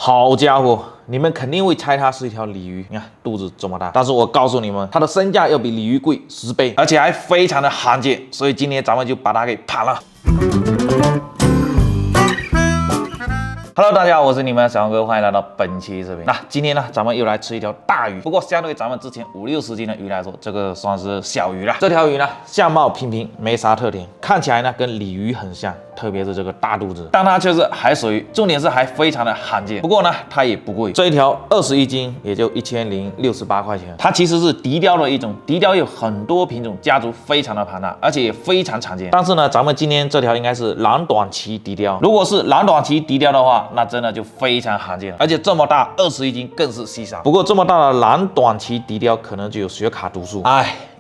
好家伙，你们肯定会猜它是一条鲤鱼，你看肚子这么大。但是我告诉你们，它的身价要比鲤鱼贵10倍，而且还非常的罕见，所以今天咱们就把它给盘了。Hello， 大家好，我是你们的小杨哥，欢迎来到本期视频。那今天呢，咱们又来吃一条大鱼。不过相对于咱们之前50-60斤的鱼来说，这个算是小鱼了。这条鱼呢，相貌平平，没啥特点，看起来呢跟鲤鱼很像，特别是这个大肚子。但它却是海水鱼，重点是还非常的罕见。不过呢，它也不贵，这一条21斤也就1068块钱。它其实是笛鲷的一种，笛鲷有很多品种，家族非常的庞大，而且也非常常见。但是呢，咱们今天这条应该是蓝短鳍笛鲷。如果是蓝短鳍笛鲷的话，那真的就非常罕见了，而且这么大21斤更是稀少。不过这么大的蓝短鳍笛鲷可能就有血卡毒素，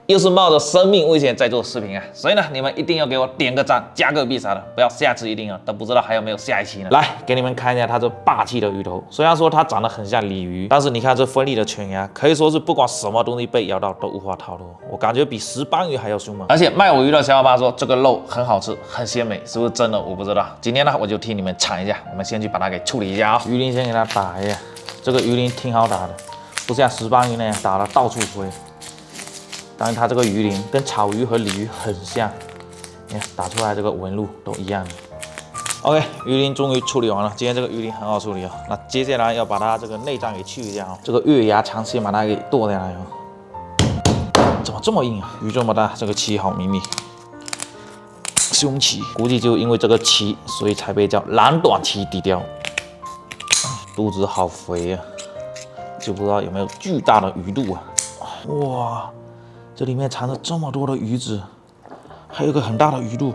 又是冒着生命危险在做视频啊！所以呢，你们一定要给我点个赞、加个币啥的，不要下次一定啊，都不知道还有没有下一期呢。来，给你们看一下它这霸气的鱼头，虽然说它长得很像鲤鱼，但是你看这锋利的犬牙，可以说是不管什么东西被咬到都无法逃脱。我感觉比石斑鱼还要凶猛。而且卖我鱼的小伙伴说这个肉很好吃，很鲜美，是不是真的？我不知道。今天呢，我就替你们尝一下。我们先去把它给处理一下啊。鱼鳞先给它打一下，这个鱼鳞挺好打的，不像石斑鱼那样打了到处飞。但是它这个鱼鳞跟草鱼和鲤鱼很像，你看打出来这个纹路都一样的。OK， 鱼鳞终于处理完了。今天这个鱼鳞很好处理啊。那接下来要把它这个内脏给去一下啊，这个月牙肠先把它给剁下来啊。怎么这么硬啊？鱼这么大，这个鳍好迷你。胸鳍估计就因为这个鳍，所以才被叫蓝短鳍笛鲷。肚子好肥啊，就不知道有没有巨大的鱼肚啊。哇！这里面藏着这么多的鱼籽，还有一个很大的鱼肚，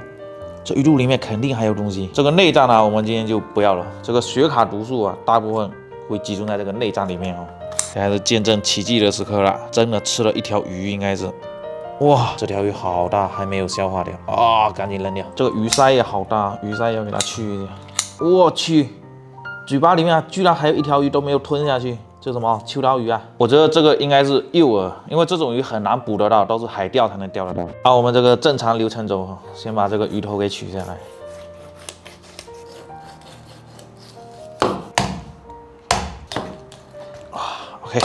这鱼肚里面肯定还有东西。这个内脏呢，我们今天就不要了。这个血卡毒素啊，大部分会集中在这个内脏里面哦。现在是见证奇迹的时刻了，真的吃了一条鱼，应该是。哇，这条鱼好大，还没有消化掉啊，赶紧扔掉。这个鱼鳃也好大，鱼鳃要给它去一下。我去，嘴巴里面居然还有一条鱼都没有吞下去。这什么秋刀鱼啊？我觉得这个应该是诱饵，因为这种鱼很难捕得到，都是海钓才能钓得到。按我们这个正常流程走，先把这个鱼头给取下来。OK，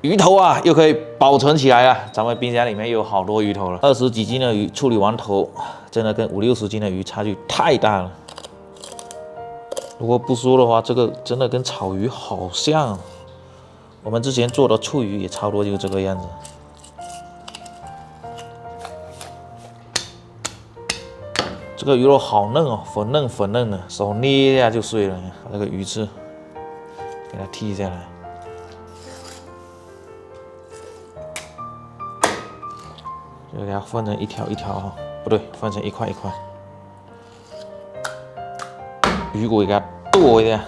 鱼头啊又可以保存起来了。咱们冰箱里面又有好多鱼头了，20几斤的鱼处理完头，真的跟50-60斤的鱼差距太大了。如果不说的话，这个真的跟草鱼好像。我们之前做的醋鱼也差不多就这个样子。这个鱼肉好嫩哦，粉嫩的，手捏一下就碎了。把这个鱼刺给它剔下来，就给它分成一条一条哈，不对，分成一块一块。鱼骨给它剁一下。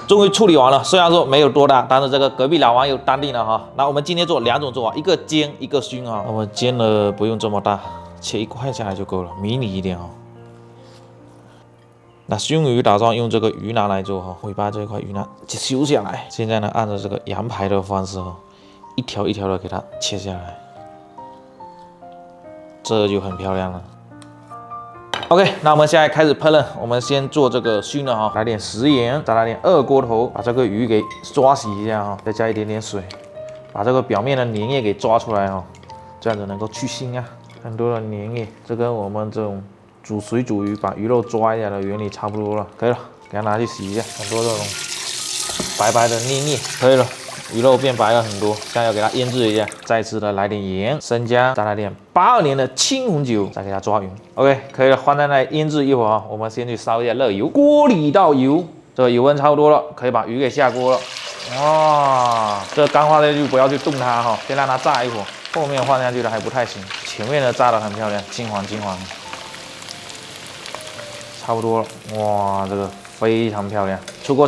终于处理完了，虽然说没有多大，但是这个隔壁老王又淡定了哈。那我们今天做2种做法，一个煎，一个熏啊。我们煎了不用这么大，切1块下来就够了，迷你一点哦。那熏鱼打算用这个鱼腩来做哈，尾巴这一块鱼腩修下来。现在呢，按照这个羊排的方式哈，一条一条的给它切下来，这就很漂亮了。OK， 那我们现在开始烹饪。我们先做这个熏的哈，来点食盐，再来点2锅头，把这个鱼给刷洗一下哈，再加一点点水，把这个表面的粘液给抓出来哈，这样子能够去腥啊。很多的粘液，这跟我们这种煮水煮鱼把鱼肉抓一下的原理差不多了。可以了，给它拿去洗一下，很多这种白白的腻腻，可以了。鱼肉变白了很多，现在要给它腌制一下。再次的来点盐、生姜，再来点82年的青红酒，再给它抓匀。OK， 可以了，放在那里腌制一会儿啊。我们先去烧一下热油，锅里倒油，这个油温差不多了，可以把鱼给下锅了。哇，这个刚放下去不要去动它哈，先让它炸一会儿。后面放下去的还不太行，前面的炸得很漂亮，金黄金黄的，差不多了。哇，这个非常漂亮。出锅，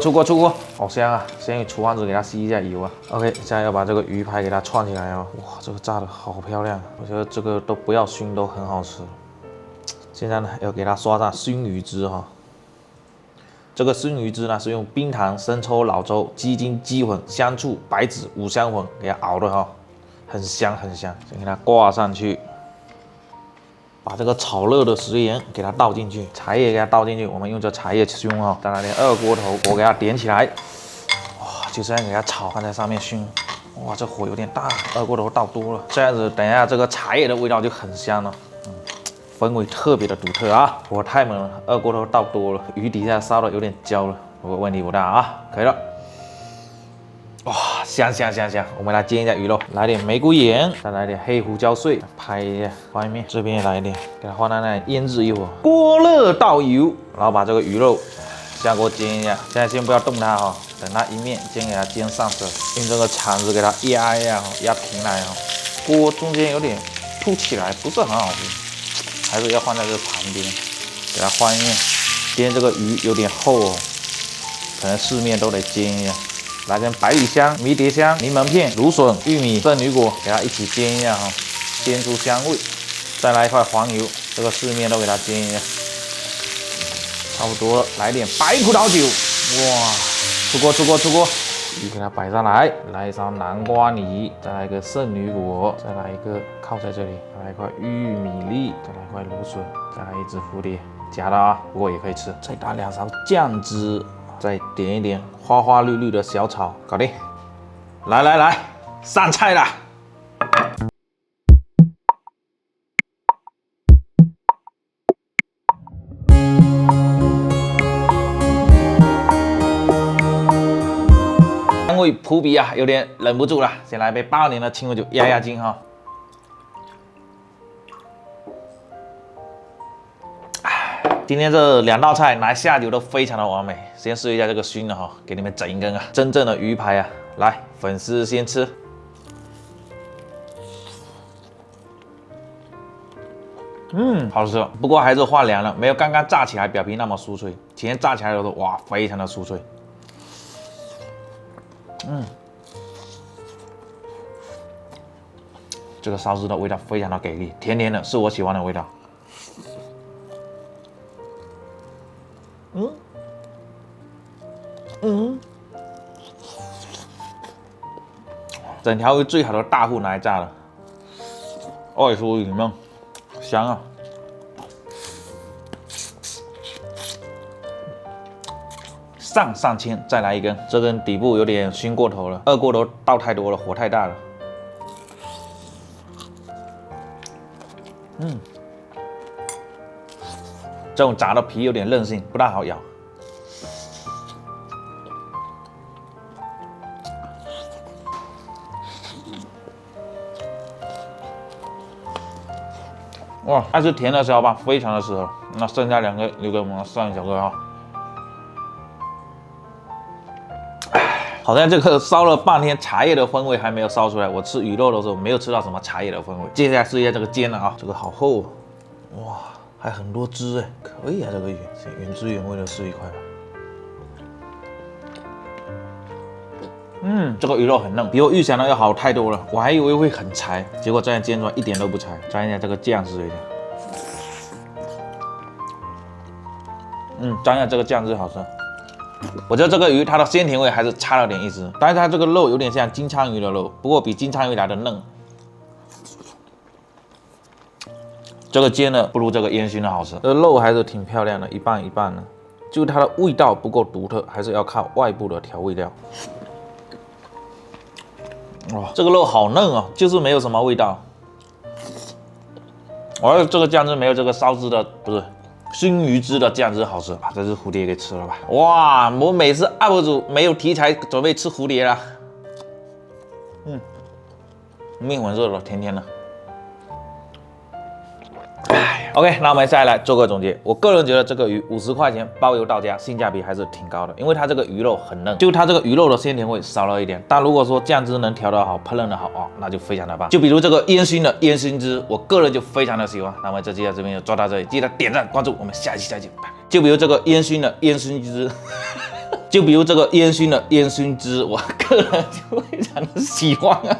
好香啊！先用厨房纸给它吸一下油啊。OK， 现在要把这个鱼排给它串起来哦。哇，这个炸的好漂亮，我觉得这个都不要熏都很好吃。现在呢，要给它刷上熏鱼汁哈。这个熏鱼汁呢是用冰糖、生抽、老抽、鸡精、鸡粉、香醋、白芷、五香粉给它熬的哈，很香很香。先给它挂上去，把这个炒热的食盐给它倒进去，茶叶给它倒进去，我们用这茶叶熏哈，再来点二锅头，火给它点起来，哇，就这样给它炒，放在上面熏。哇，这火有点大，二锅头倒多了，这样子等一下这个茶叶的味道就很香了，氛围特别的独特啊！火太猛了，二锅头倒多了，鱼底下烧的有点焦了，不过问题不大啊，可以了。哇，香！我们来煎一下鱼肉，来点玫瑰盐，再来点黑胡椒碎，拍一下外面，这边也来一点，给它放在那里腌制一会儿。锅热倒油，然后把这个鱼肉下锅煎一下，现在先不要动它哈，等它一面先给它煎上色，用这个铲子给它压一下，压平来哈。锅中间有点凸起来，不是很好吃，还是要放在这旁边，给它翻一面。今天这个鱼有点厚哦，可能四面都得煎一下。来点百里香、迷迭香、柠檬片、芦笋、玉米、圣女果，给它一起煎一下哈，煎出香味。再来一块黄油，这个四面都给它煎一下，差不多了。来点白葡萄酒，哇，出锅，鱼给它摆上来，来一勺南瓜泥，再来一个圣女果，再来一个靠在这里，再来一块玉米粒，再来一块芦笋，再来一只蝴蝶，假的啊，不过也可以吃。再打2勺酱汁。再点一点花花绿绿的小草，搞定。来，上菜啦！香味扑鼻啊，有点忍不住了。先来杯82年的清酒压惊哈。今天这2道菜拿下酒都非常的完美，先试一下这个熏的哈，给你们整一根啊，真正的鱼排啊，来，粉丝先吃。好吃，不过还是化凉了，没有刚刚炸起来表皮那么酥脆，前面炸起来的时候哇，非常的酥脆。这个烧汁的味道非常的给力，甜甜的，是我喜欢的味道。整条鱼最好的大户拿来炸了，外酥里嫩，香啊！上签，再来一根，这根底部有点熏过头了，二锅头倒太多了，火太大了。这种炸的皮有点韧性，不大好咬。哇，爱吃甜的小伙伴非常的适合。那剩下2个留给我们上小哥哈。好像这个烧了半天，茶叶的风味还没有烧出来。我吃鱼肉的时候没有吃到什么茶叶的风味。接下来试一下这个煎了啊，这个好厚，哇，还很多汁哎，可以啊，这个鱼，先原汁原味的试一块吧。这个鱼肉很嫩，比我预想的要好太多了。我还以为会很柴，结果这样煎出来一点都不柴。沾一下这个酱汁一下，沾一下这个酱汁好吃。我觉得这个鱼它的鲜甜味还是差了点意思，但是它这个肉有点像金枪鱼的肉，不过比金枪鱼来的嫩。这个煎的不如这个烟熏的好吃，这肉还是挺漂亮的，一半一半的。就它的味道不够独特，还是要靠外部的调味料。哇，这个肉好嫩哦，就是没有什么味道。这个酱汁没有这个烧汁的，不是熏鱼汁的酱汁好吃。把这只蝴蝶给吃了吧。哇，我每次 UP 主没有题材，准备吃蝴蝶了。面粉热了，甜甜的。OK， 那我们下来做个总结。我个人觉得这个鱼50块钱包邮到家，性价比还是挺高的，因为它这个鱼肉很嫩，就它这个鱼肉的鲜甜味少了一点。但如果说酱汁能调得好，烹饪的好哦，那就非常的棒。就比如这个烟熏的烟熏汁，我个人就非常的喜欢。那么这期在这边就做到这里，记得点赞关注，我们下期再见，拜拜。就比如这个烟熏的烟熏汁。就比如这个烟熏的烟熏汁，我个人就非常的喜欢啊。